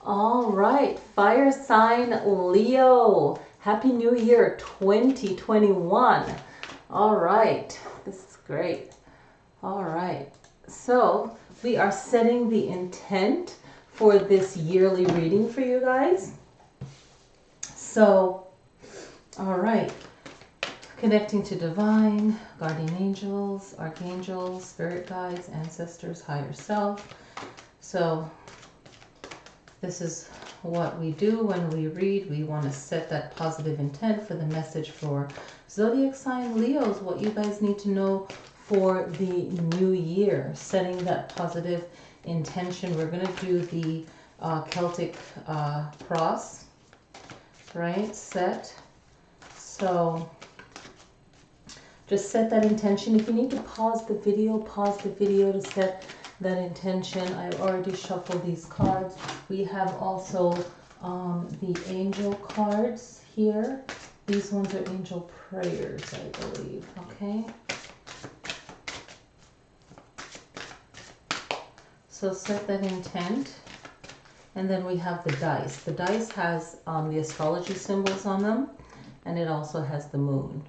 All right, fire sign Leo. Happy New Year 2021. All right, this is great. All right, so we are setting the intent for this yearly reading for you guys. So, all right, connecting to divine, guardian angels, archangels, spirit guides, ancestors, higher self. So this is what we do when we read. We want to set that positive intent for the message for zodiac sign Leos, what you guys need to know for the new year. Setting that positive intention. We're going to do the Celtic cross, right? Set. So just set that intention. If you need to pause the video to set that intention. I've already shuffled these cards. We have also the angel cards here. These ones are angel prayers, I believe. Okay. So set that intent. And then we have the dice. The dice has the astrology symbols on them, and it also has the moon.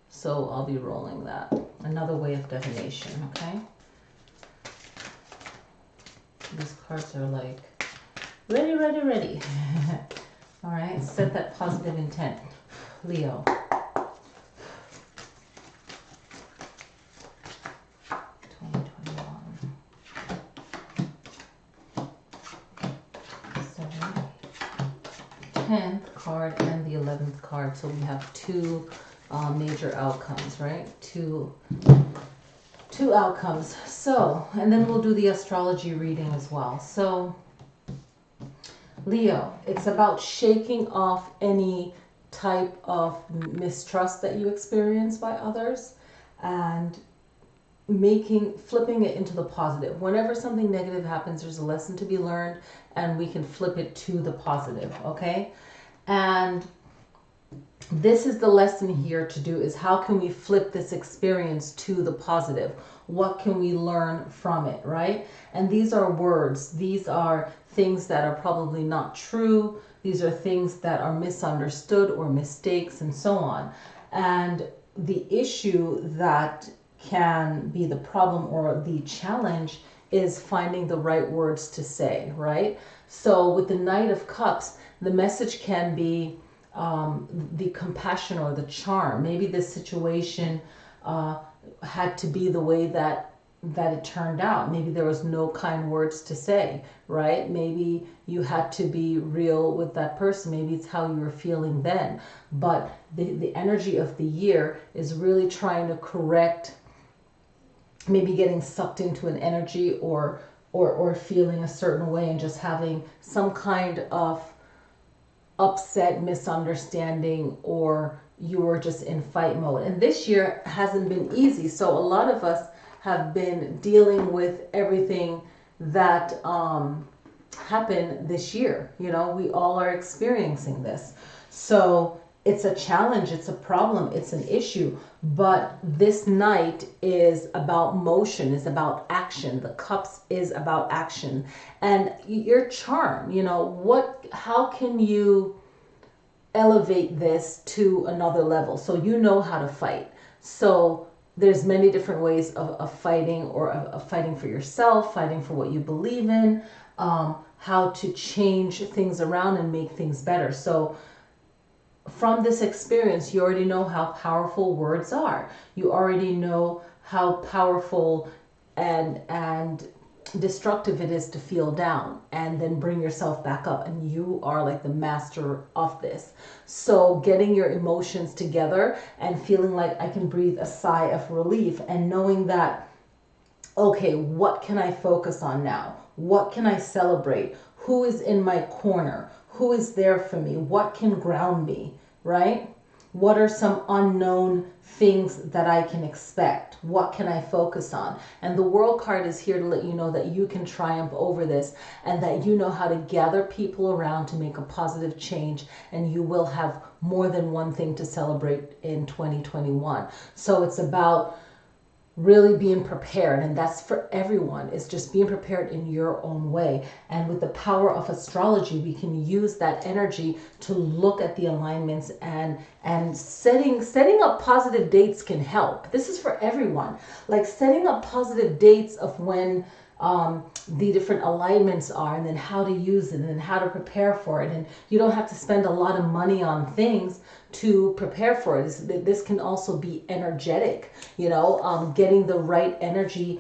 So I'll be rolling that. Another way of divination, okay? These cards are like, ready, ready, ready. All right, set that positive intent. Leo. Card and the 11th card. So we have two major outcomes, right? Two outcomes. So, and then we'll do the astrology reading as well. So, Leo, it's about shaking off any type of mistrust that you experience by others and flipping it into the positive. Whenever something negative happens, there's a lesson to be learned and we can flip it to the positive, okay? And this is the lesson here to do, is how can we flip this experience to the positive? What can we learn from it, right? And these are words. These are things that are probably not true. These are things that are misunderstood or mistakes and so on. And the issue that can be the problem or the challenge is finding the right words to say, right? So with the Knight of Cups, the message can be the compassion or the charm. Maybe this situation had to be the way that it turned out. Maybe there was no kind words to say, right? Maybe you had to be real with that person. Maybe it's how you were feeling then. But the energy of the year is really trying to correct maybe getting sucked into an energy or feeling a certain way and just having some kind of upset, misunderstanding, or you were just in fight mode. And this year hasn't been easy. So a lot of us have been dealing with everything that happened this year. You know, we all are experiencing this. So it's a challenge, it's a problem, it's an issue. But this night is about motion, is about action. The cups is about action. And your charm, you know, how can you elevate this to another level? So you know how to fight. So there's many different ways of fighting, or of fighting for yourself, fighting for what you believe in, how to change things around and make things better. So from this experience, you already know how powerful words are. You already know how powerful and destructive it is to feel down and then bring yourself back up. And you are like the master of this. So getting your emotions together and feeling like I can breathe a sigh of relief and knowing that, okay, what can I focus on now? What can I celebrate? Who is in my corner? Who is there for me? What can ground me, right? What are some unknown things that I can expect? What can I focus on? And the World card is here to let you know that you can triumph over this and that you know how to gather people around to make a positive change, and you will have more than one thing to celebrate in 2021. So it's about really being prepared, and that's for everyone. It's just being prepared in your own way. And with the power of astrology, we can use that energy to look at the alignments, and setting up positive dates can help. This is for everyone. Like setting up positive dates of when the different alignments are, and then how to use it, and then how to prepare for it. And you don't have to spend a lot of money on things to prepare for it. This can also be energetic, you know, getting the right energy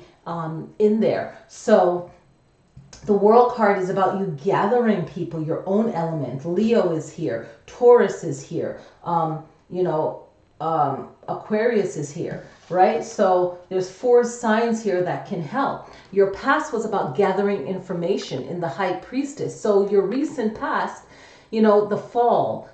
in there. So the World card is about you gathering people, your own element. Leo is here, Taurus is here, Aquarius is here, right? So there's 4 signs here that can help. Your past was about gathering information in the High Priestess. So your recent past, the fall,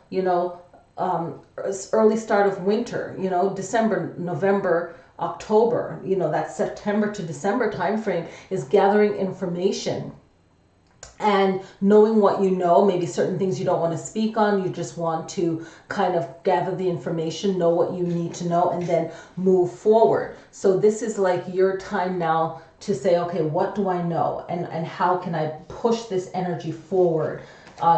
early start of winter, December, November, October, that September to December timeframe is gathering information and knowing what you know. Maybe certain things you don't want to speak on, you just want to kind of gather the information, know what you need to know, and then move forward. So this is like your time now to say, okay, what do I know, and how can I push this energy forward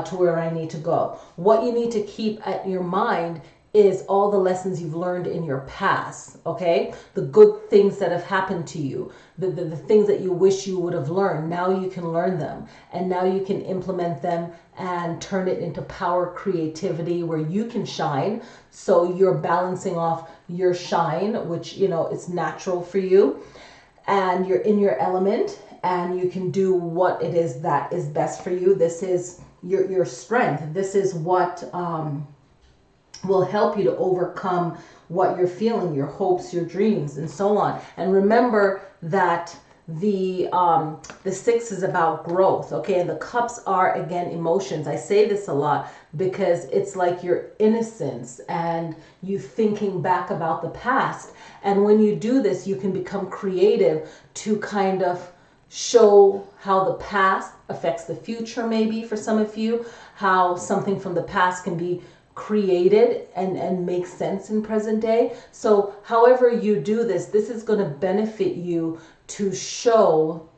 to where I need to go. What you need to keep at your mind is all the lessons you've learned in your past, okay? The good things that have happened to you, the things that you wish you would have learned. Now you can learn them, and now you can implement them and turn it into power, creativity, where you can shine. So you're balancing off your shine, which, it's natural for you, and you're in your element, and you can do what it is that is best for you. This is your strength. This is what will help you to overcome what you're feeling, your hopes, your dreams, and so on. And remember that the 6 is about growth, okay? And the cups are, again, emotions. I say this a lot because it's like your innocence and you thinking back about the past. And when you do this, you can become creative to kind of show how the past affects the future, maybe for some of you, how something from the past can be created and make sense in present day. So however you do this, this is going to benefit you to show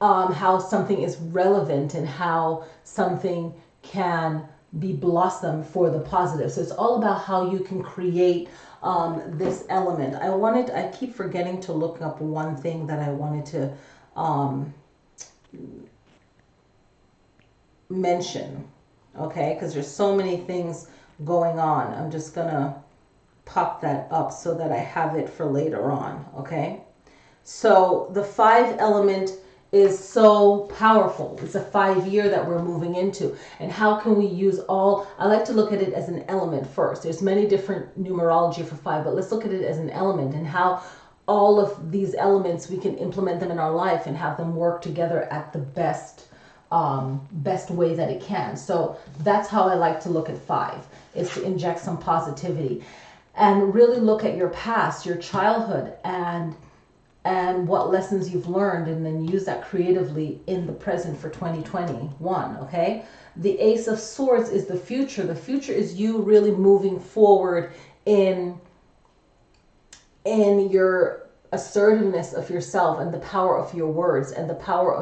how something is relevant and how something can be blossomed for the positive. So it's all about how you can create this element. I keep forgetting to look up one thing that I wanted to mention, okay? Because there's so many things going on. I'm just gonna pop that up so that I have it for later on, okay? So the 5 element is so powerful. It's a 5-year that we're moving into. And how can we use I like to look at it as an element first. There's many different numerology for 5, but let's look at it as an element, and how all of these elements, we can implement them in our life and have them work together at the best way that it can. So that's how I like to look at 5, is to inject some positivity and really look at your past, your childhood, and what lessons you've learned, and then use that creatively in the present for 2021, okay? The Ace of Swords is the future. The future is you really moving forward in your assertiveness of yourself, and the power of your words, and the power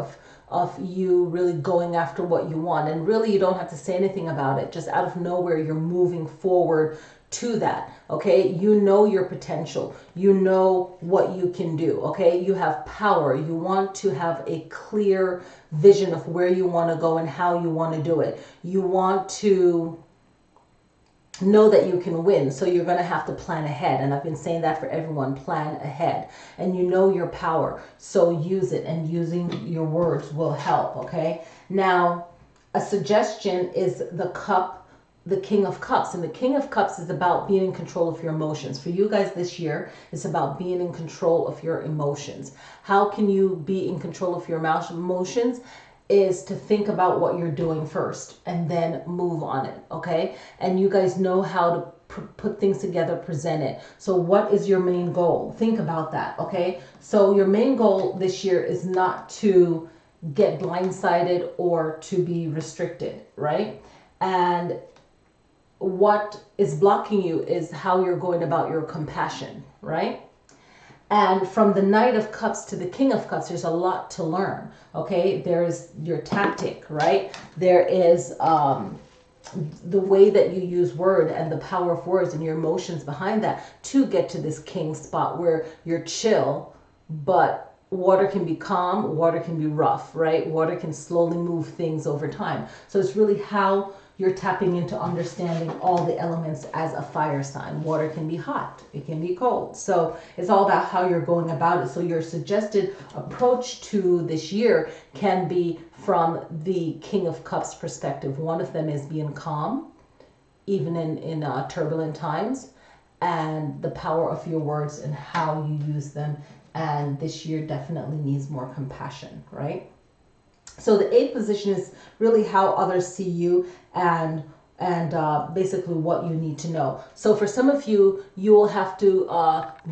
of you really going after what you want. And really, you don't have to say anything about it. Just out of nowhere, you're moving forward to that, okay? You know your potential. You know what you can do, okay? You have power. You want to have a clear vision of where you want to go and how you want to do it. You want to know that you can win, so you're going to have to plan ahead. And I've been saying that for everyone, plan ahead. And you know your power, so use it, and using your words will help, okay? Now, a suggestion is the King of Cups. And the King of Cups is about being in control of your emotions. For you guys this year, it's about being in control of your emotions. How can you be in control of your emotions? Is to think about what you're doing first and then move on it, okay? And you guys know how to put things together, present it. So what is your main goal? Think about that, okay? So your main goal this year is not to get blindsided or to be restricted, right? And what is blocking you is how you're going about your compassion, right? And from the Knight of Cups to the King of Cups, there's a lot to learn, okay? There's your tactic, right? There is the way that you use word and the power of words and your emotions behind that to get to this king spot where you're chill, but water can be calm, water can be rough, right? Water can slowly move things over time. So it's really how you're tapping into understanding all the elements as a fire sign. Water can be hot, it can be cold. So it's all about how you're going about it. So your suggested approach to this year can be from the King of Cups perspective. One of them is being calm, even in turbulent times, and the power of your words and how you use them. And this year definitely needs more compassion, right? So the 8th position is really how others see you and basically what you need to know. So for some of you, you will have to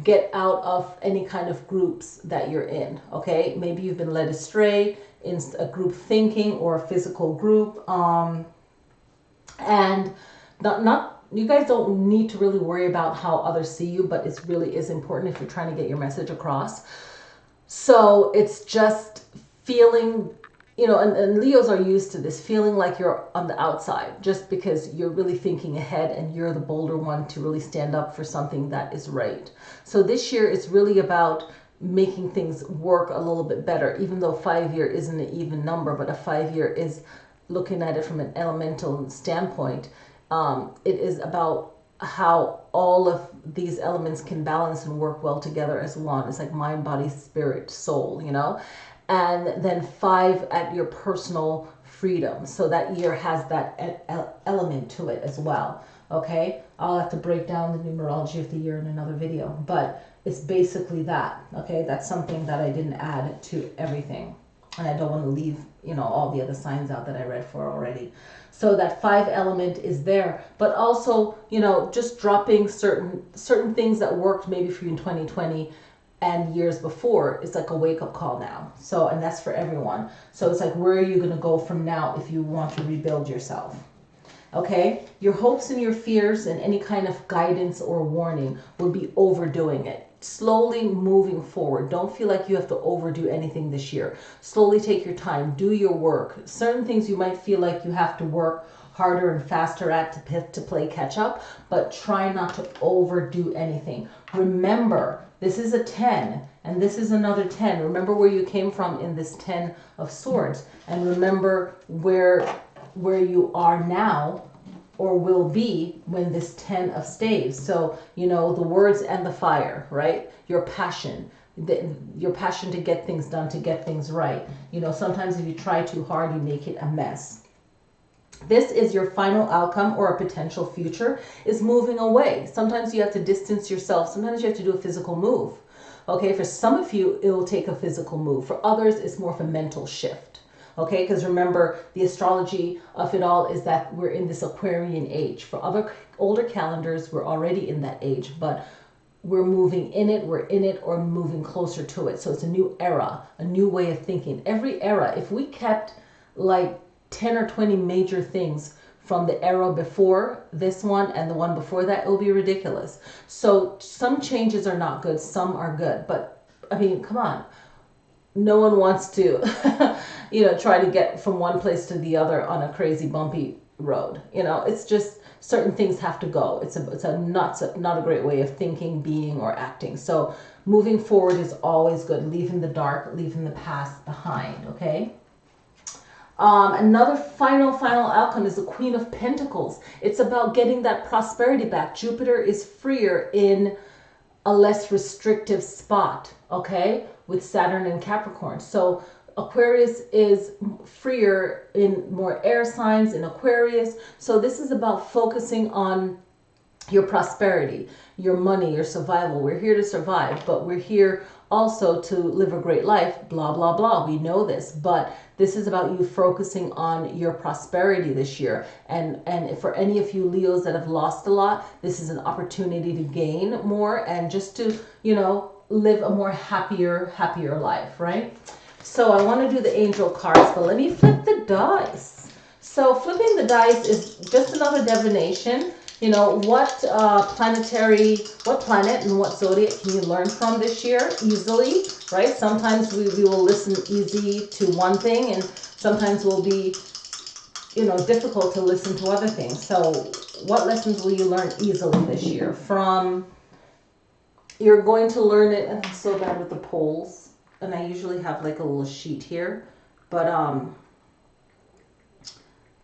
get out of any kind of groups that you're in, okay? Maybe you've been led astray in a group thinking or a physical group. And not you guys don't need to really worry about how others see you, but it really is important if you're trying to get your message across. So it's just feeling, you know, and Leos are used to this, feeling like you're on the outside just because you're really thinking ahead and you're the bolder one to really stand up for something that is right. So this year it's really about making things work a little bit better, even though 5-year isn't an even number, but a 5-year is, looking at it from an elemental standpoint, it is about how all of these elements can balance and work well together as one. It's like mind, body, spirit, soul, you know? And then 5 at your personal freedom. So that year has that element to it as well. Okay, I'll have to break down the numerology of the year in another video, but it's basically that. Okay, that's something that I didn't add to everything, and I don't want to leave, you know, all the other signs out that I read for already. So that 5 element is there, but also, you know, just dropping certain things that worked maybe for you in 2020 and years before. It's like a wake-up call now. So, and that's for everyone. So it's like, where are you going to go from now if you want to rebuild yourself? Okay, your hopes and your fears and any kind of guidance or warning would be overdoing it. Slowly moving forward. Don't feel like you have to overdo anything this year. Slowly take your time. Do your work. Certain things you might feel like you have to work harder and faster at to play catch up, but try not to overdo anything. Remember, this is a 10 and this is another 10. Remember where you came from in this 10 of swords, and remember where you are now or will be when this 10 of staves. So, you know, the words and the fire, right? Your passion to get things done, to get things right. You know, sometimes if you try too hard, you make it a mess. This is your final outcome or a potential future is moving away. Sometimes you have to distance yourself. Sometimes you have to do a physical move. Okay, for some of you, it will take a physical move. For others, it's more of a mental shift. Okay, because remember, the astrology of it all is that we're in this Aquarian age. For other older calendars, we're already in that age, but we're moving in it, we're in it, or moving closer to it. So it's a new era, a new way of thinking. Every era, if we kept like 10 or 20 major things from the era before this one and the one before that, it will be ridiculous. So some changes are not good, some are good. But I mean, come on. No one wants to, you know, try to get from one place to the other on a crazy bumpy road. You know, it's just certain things have to go. It's not a great way of thinking, being, or acting. So moving forward is always good. Leaving the dark, leaving the past behind. Okay. Another final outcome is the Queen of Pentacles. It's about getting that prosperity back. Jupiter is freer in a less restrictive spot, okay, with Saturn and Capricorn. So Aquarius is freer in more air signs in Aquarius. So this is about focusing on your prosperity, your money, your survival. We're here to survive, but we're here also to live a great life, blah, blah, blah. We know this, but this is about you focusing on your prosperity this year. And for any of you Leos that have lost a lot, this is an opportunity to gain more and just to, you know, live a more happier life, right? So I want to do the angel cards, but let me flip the dice. So flipping the dice is just another divination. You know, what planet and what zodiac can you learn from this year easily, right? Sometimes we will listen easy to one thing, and sometimes we'll be, you know, difficult to listen to other things. So what lessons will you learn easily this year from? You're going to learn it, and I'm so bad with the polls, and I usually have like a little sheet here, but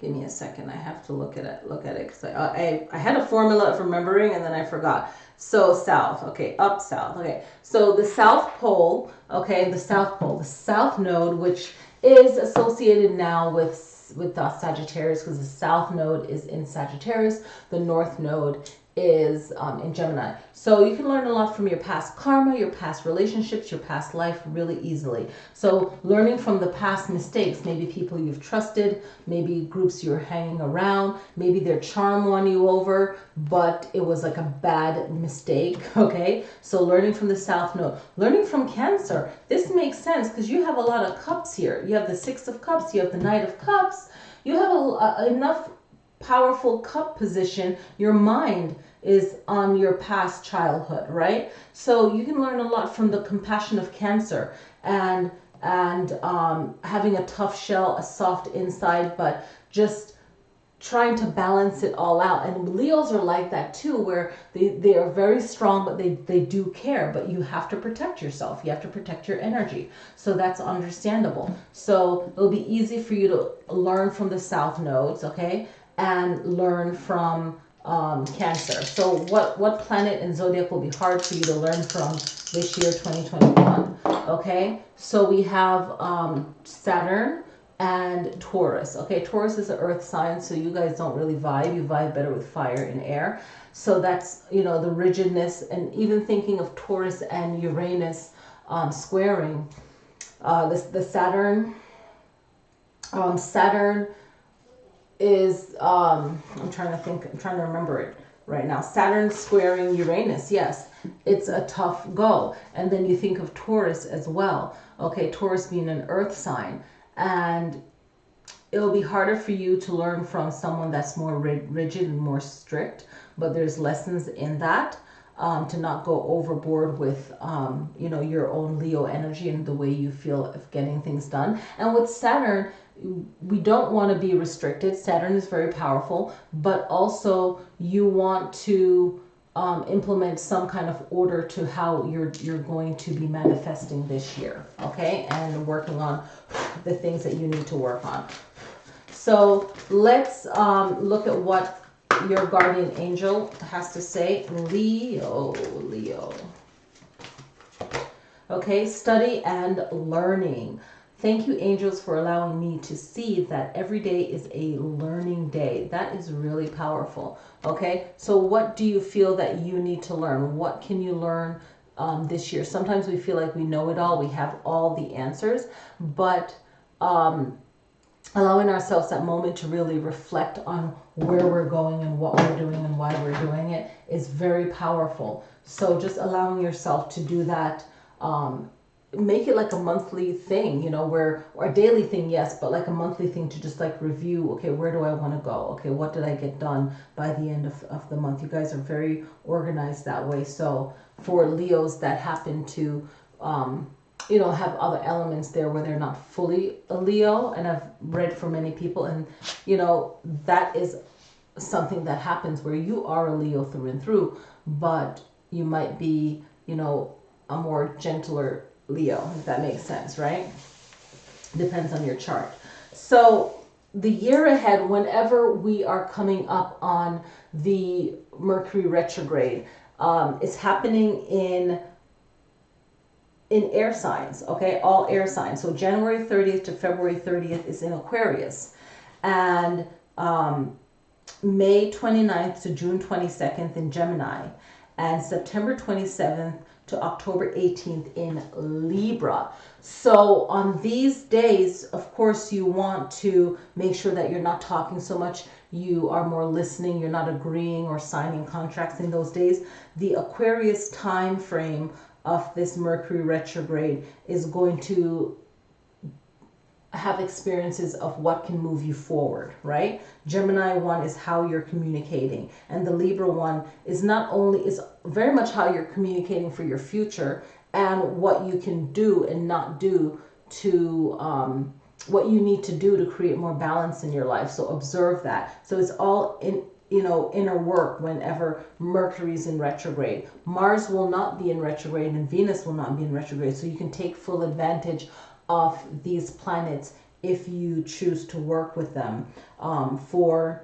give me a second. I have to look at it because I had a formula of remembering and then I forgot. So south, okay, up south, okay. So the South Pole, okay, the South Pole, the South Node, which is associated now with Sagittarius, because the South Node is in Sagittarius, the North Node is in Gemini. So you can learn a lot from your past karma, your past relationships, your past life really easily. So learning from the past mistakes, maybe people you've trusted, maybe groups you're hanging around, maybe their charm won you over, but it was like a bad mistake, okay? So learning from the South Node. Learning from Cancer. This makes sense because you have a lot of cups here. You have the Six of Cups, you have the Knight of Cups. You have enough powerful cup position. Your mind is on your past childhood, right? So you can learn a lot from the compassion of Cancer and having a tough shell, a soft inside, but just trying to balance it all out. And Leos are like that too, where they are very strong, but they do care, but you have to protect yourself. You have to protect your energy. So that's understandable. So it'll be easy for you to learn from the South Nodes, okay? And learn from Cancer. So what planet and zodiac will be hard for you to learn from this year, 2021? Okay, so we have Saturn and Taurus. Okay, Taurus is an earth sign, so you guys don't really vibe. You vibe better with fire and air. So that's, you know, the rigidness, and even thinking of Taurus and Uranus squaring. The Saturn is I'm trying to remember it right now. Saturn squaring Uranus, yes, it's a tough go. And then you think of Taurus as well. Okay, Taurus being an earth sign, and it'll be harder for you to learn from someone that's more rigid and more strict, but there's lessons in that. To not go overboard with you know, your own Leo energy and the way you feel of getting things done. And with Saturn, we don't want to be restricted. Saturn is very powerful, but also you want to implement some kind of order to how you're going to be manifesting this year, okay? And working on the things that you need to work on. So let's look at what your guardian angel has to say. Leo. Okay, study and learning. Thank you, angels, for allowing me to see that every day is a learning day. That is really powerful. Okay, so what do you feel that you need to learn? What can you learn this year? Sometimes we feel like we know it all, we have all the answers, but allowing ourselves that moment to really reflect on where we're going and what we're doing and why we're doing it is very powerful. So just allowing yourself to do that, make it like a monthly thing, you know, or a daily thing, yes, but like a monthly thing to just like review, okay, where do I want to go? Okay, what did I get done by the end of the month? You guys are very organized that way. So for Leos that happen to, you know, have other elements there where they're not fully a Leo, and I've read for many people, and, you know, that is something that happens where you are a Leo through and through, but you might be, you know, a more gentler Leo, if that makes sense, right? Depends on your chart. So the year ahead, whenever we are coming up on the Mercury retrograde, it's happening in air signs, okay? All air signs. So January 30th to February 30th is in Aquarius, and May 29th to June 22nd in Gemini, and September 27th to October 18th in Libra. So on these days, of course, you want to make sure that you're not talking so much. You are more listening. You're not agreeing or signing contracts in those days. The Aquarius time frame of this Mercury retrograde is going to have experiences of what can move you forward, right? Gemini one is how you're communicating, and the Libra one is not only, is very much how you're communicating for your future and what you can do and not do to what you need to do to create more balance in your life. So observe that. So it's all in, you know, inner work. Whenever Mercury's in retrograde, Mars will not be in retrograde and Venus will not be in retrograde, so you can take full advantage of these planets if you choose to work with them for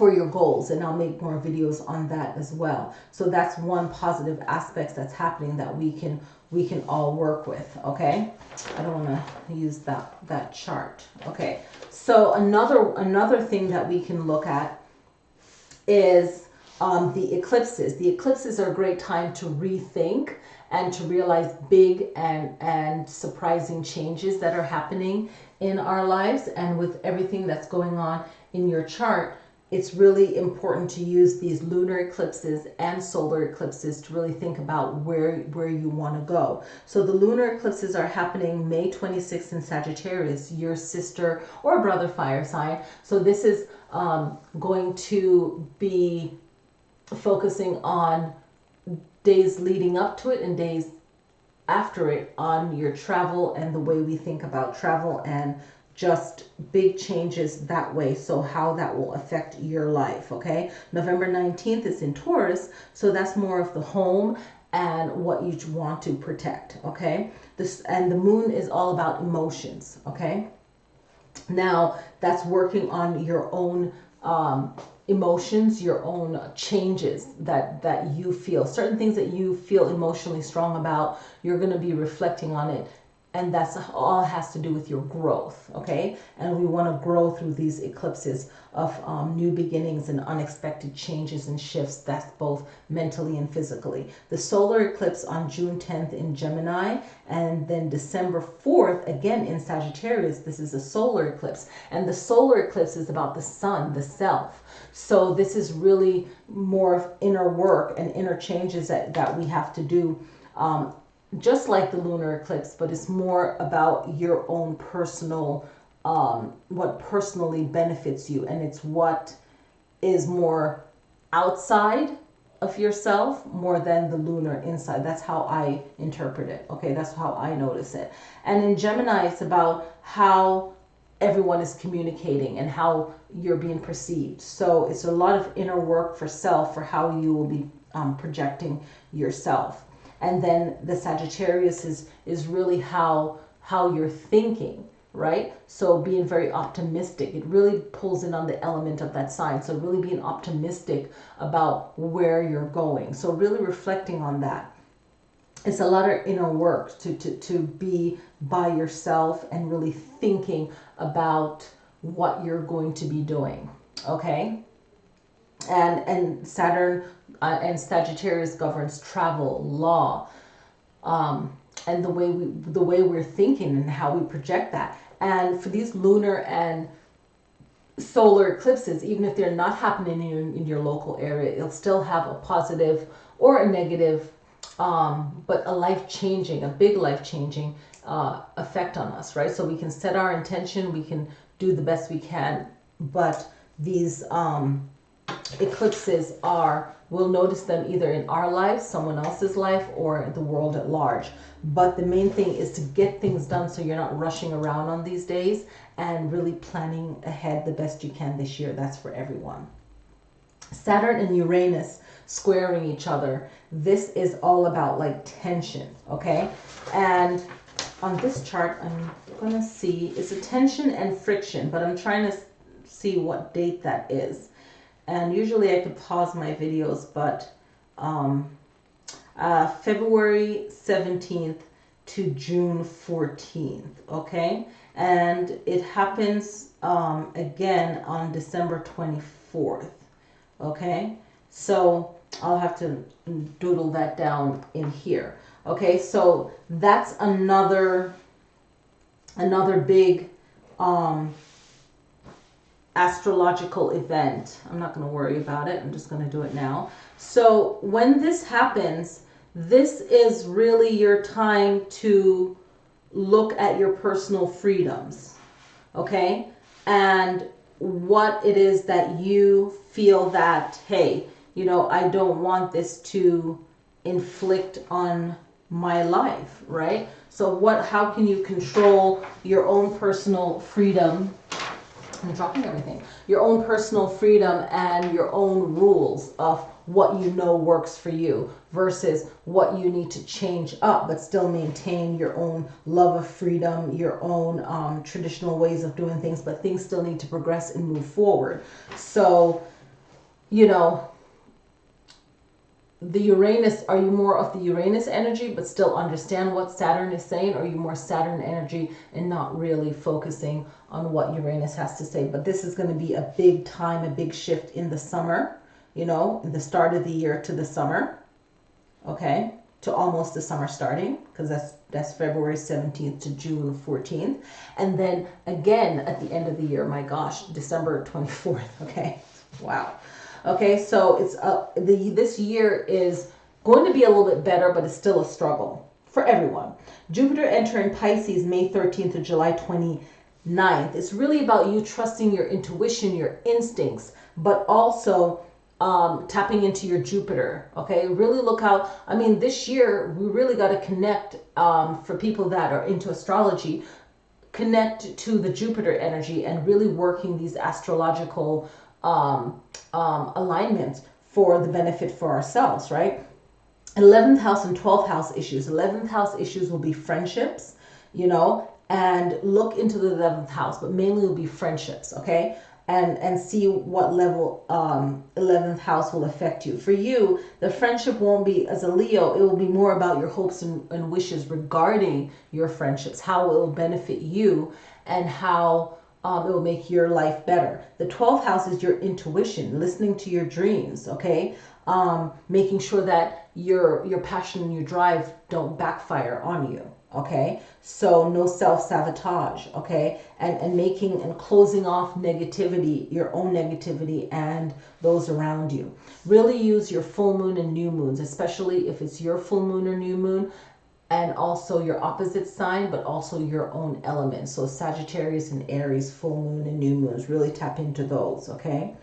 your goals. And I'll make more videos on that as well. So that's one positive aspect that's happening that we can all work with. Okay, I don't want to use that chart. Okay, so another thing that we can look at is the eclipses. The eclipses are a great time to rethink and to realize big and surprising changes that are happening in our lives. And with everything that's going on in your chart, it's really important to use these lunar eclipses and solar eclipses to really think about where you want to go. So the lunar eclipses are happening May 26th in Sagittarius, your sister or brother fire sign. So this is going to be focusing on days leading up to it and days after it, on your travel and the way we think about travel and just big changes that way. So how that will affect your life. Okay, November 19th is in Taurus, so that's more of the home and what you want to protect. Okay, this, and the moon is all about emotions. Okay, now that's working on your own emotions, your own changes that you feel, certain things that you feel emotionally strong about. You're going to be reflecting on it, and that's all has to do with your growth. Okay, and we want to grow through these eclipses of new beginnings and unexpected changes and shifts. That's both mentally and physically. The solar eclipse on June 10th in Gemini, and then December 4th again in Sagittarius. This is a solar eclipse, and the solar eclipse is about the sun, the self. So this is really more of inner work and inner changes that we have to do, just like the lunar eclipse, but it's more about your own personal, what personally benefits you, and it's what is more outside of yourself more than the lunar inside. That's how I interpret it. Okay, that's how I notice it. And in Gemini, it's about how everyone is communicating and how you're being perceived. So it's a lot of inner work for self, for how you will be projecting yourself. And then the Sagittarius is really how you're thinking, right? So being very optimistic, it really pulls in on the element of that sign. So really being optimistic about where you're going. So really reflecting on that. It's a lot of inner work to be by yourself and really thinking about what you're going to be doing. Okay, and Saturn and Sagittarius governs travel, law, and the way we're thinking and how we project that. And for these lunar and solar eclipses, even if they're not happening in your local area, it'll still have a positive or a negative, but a life-changing, a big life-changing effect on us, right? So we can set our intention, we can do the best we can, but these eclipses we'll notice them either in our lives, someone else's life, or the world at large. But the main thing is to get things done so you're not rushing around on these days, and really planning ahead the best you can this year. That's for everyone. Saturn and Uranus squaring each other. This is all about like tension, okay? And on this chart, I'm gonna see, it's a tension and friction, but I'm trying to see what date that is. And usually I could pause my videos, but February 17th to June 14th, okay? And it happens again on December 24th, okay? So I'll have to doodle that down in here. Okay, so that's another big astrological event. I'm not going to worry about it. I'm just going to do it now. So when this happens, this is really your time to look at your personal freedoms, okay? And what it is that you feel that, hey, you know, I don't want this to inflict on my life, right? So how can you control your own personal freedom? I'm dropping everything. Your own personal freedom and your own rules of what you know works for you versus what you need to change up, but still maintain your own love of freedom, your own traditional ways of doing things, but things still need to progress and move forward. So, you know, the Uranus, are you more of the Uranus energy but still understand what Saturn is saying, or are you more Saturn energy and not really focusing on what Uranus has to say? But this is going to be a big time, a big shift in the summer, you know, in the start of the year to the summer, okay, to almost the summer starting, because that's February 17th to June 14th, and then again at the end of the year, my gosh, December 24th, okay, wow. Okay, so it's this year is going to be a little bit better, but it's still a struggle for everyone. Jupiter entering Pisces May 13th to July 29th. It's really about you trusting your intuition, your instincts, but also tapping into your Jupiter. Okay, really look out. I mean, this year we really got to connect for people that are into astrology. Connect to the Jupiter energy and really working these astrological alignments for the benefit for ourselves, right? 11th house and 12th house issues. 11th house issues will be friendships, you know, and look into the 11th house, but mainly will be friendships, okay? And see what level 11th house will affect you. For you, the friendship won't be, as a Leo, it will be more about your hopes and wishes regarding your friendships, how it will benefit you and how it will make your life better. The 12th house is your intuition, listening to your dreams, okay? Making sure that your passion and your drive don't backfire on you, okay? So no self-sabotage, okay? And making and closing off negativity, your own negativity and those around you. Really use your full moon and new moons, especially if it's your full moon or new moon, and also your opposite sign, but also your own element. So Sagittarius and Aries, full moon and new moons, really tap into those, okay?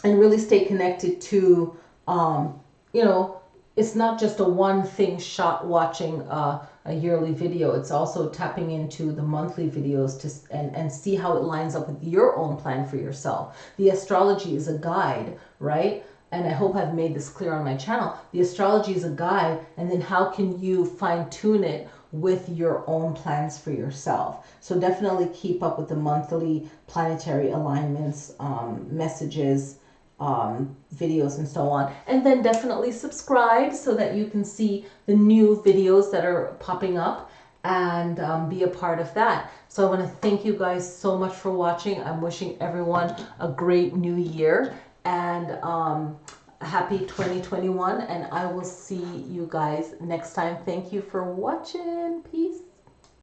And really stay connected to, you know, it's not just a one thing shot watching a yearly video. It's also tapping into the monthly videos and see how it lines up with your own plan for yourself. The astrology is a guide, right? And I hope I've made this clear on my channel. The astrology is a guide, and then how can you fine tune it with your own plans for yourself? So definitely keep up with the monthly planetary alignments, messages, videos and so on. And then definitely subscribe so that you can see the new videos that are popping up and be a part of that. So I want to thank you guys so much for watching. I'm wishing everyone a great new year and happy 2021, and I will see you guys next time. Thank you for watching. Peace.